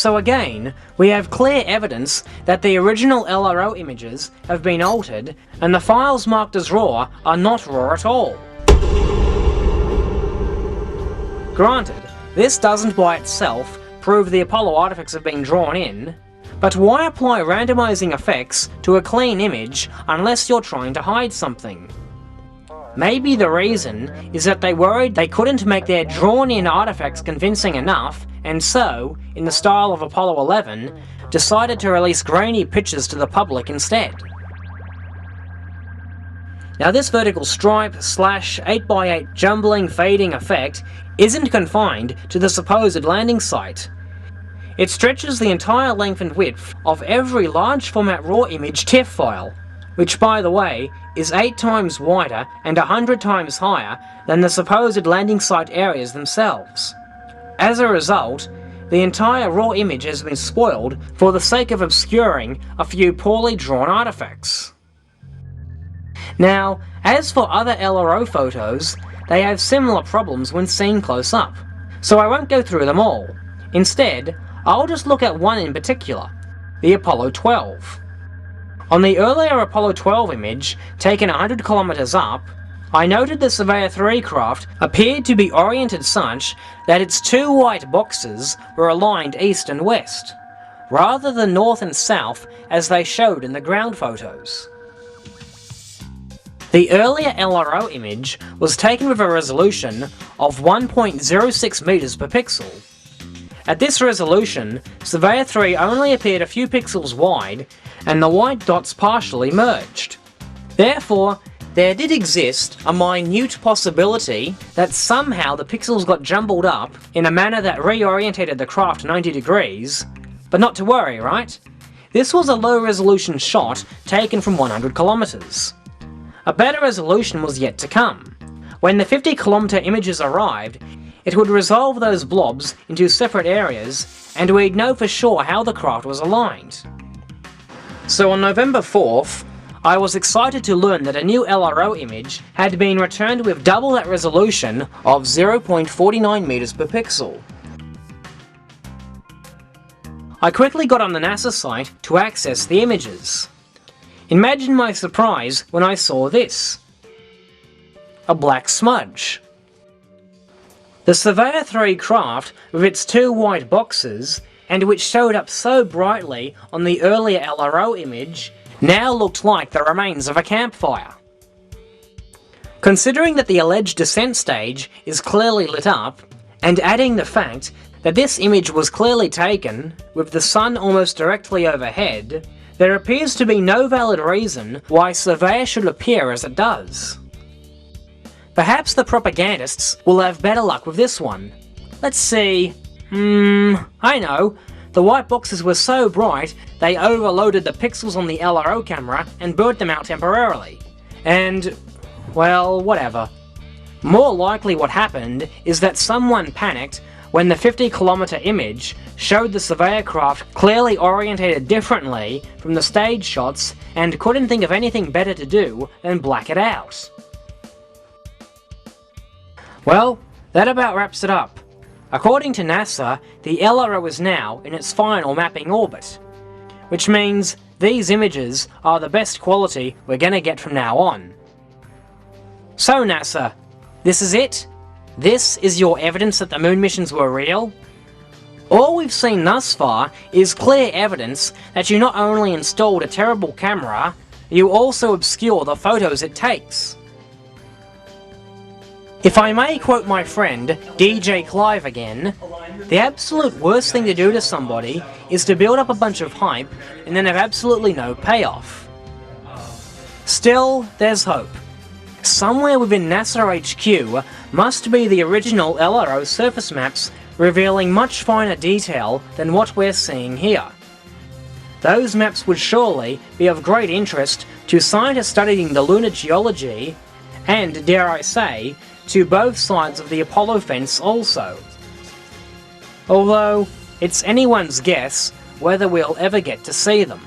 So again, we have clear evidence that the original LRO images have been altered, and the files marked as raw are not raw at all. Granted, this doesn't by itself prove the Apollo artifacts have been drawn in, but why apply randomizing effects to a clean image unless you're trying to hide something? Maybe the reason is that they worried they couldn't make their drawn-in artifacts convincing enough, and so, in the style of Apollo 11, decided to release grainy pictures to the public instead. Now this vertical stripe slash 8x8 jumbling fading effect isn't confined to the supposed landing site. It stretches the entire length and width of every large format RAW image TIFF file, which by the way is 8 times wider and 100 times higher than the supposed landing site areas themselves. As a result, the entire raw image has been spoiled for the sake of obscuring a few poorly drawn artifacts. Now, as for other LRO photos, they have similar problems when seen close up, so I won't go through them all. Instead, I'll just look at one in particular, the Apollo 12. On the earlier Apollo 12 image, taken 100 kilometers up, I noted the Surveyor 3 craft appeared to be oriented such that its 2 white boxes were aligned east and west, rather than north and south as they showed in the ground photos. The earlier LRO image was taken with a resolution of 1.06 meters per pixel. At this resolution, Surveyor 3 only appeared a few pixels wide, and the white dots partially merged. Therefore, there did exist a minute possibility that somehow the pixels got jumbled up in a manner that reorientated the craft 90 degrees, but not to worry, right? This was a low-resolution shot taken from 100 kilometers. A better resolution was yet to come. When the 50-kilometer images arrived, it would resolve those blobs into separate areas, and we'd know for sure how the craft was aligned. So on November 4th, I was excited to learn that a new LRO image had been returned with double that resolution of 0.49 meters per pixel. I quickly got on the NASA site to access the images. Imagine my surprise when I saw this. A black smudge. The Surveyor 3 craft, with its 2 white boxes, and which showed up so brightly on the earlier LRO image, now looked like the remains of a campfire. Considering that the alleged descent stage is clearly lit up, and adding the fact that this image was clearly taken with the sun almost directly overhead, there appears to be no valid reason why Surveyor should appear as it does. Perhaps the propagandists will have better luck with this one. Let's see. I know. The white boxes were so bright, they overloaded the pixels on the LRO camera and burnt them out temporarily. And, well, whatever. More likely what happened is that someone panicked when the 50-kilometer image showed the Surveyor craft clearly orientated differently from the stage shots and couldn't think of anything better to do than black it out. Well, that about wraps it up. According to NASA, the LRO is now in its final mapping orbit, which means these images are the best quality we're gonna get from now on. So NASA, this is it? This is your evidence that the moon missions were real? All we've seen thus far is clear evidence that you not only installed a terrible camera, you also obscure the photos it takes. If I may quote my friend, Djclyve again, the absolute worst thing to do to somebody is to build up a bunch of hype and then have absolutely no payoff. Still, there's hope. Somewhere within NASA HQ must be the original LRO surface maps revealing much finer detail than what we're seeing here. Those maps would surely be of great interest to scientists studying the lunar geology, and, dare I say, to both sides of the Apollo fence also. Although, it's anyone's guess whether we'll ever get to see them.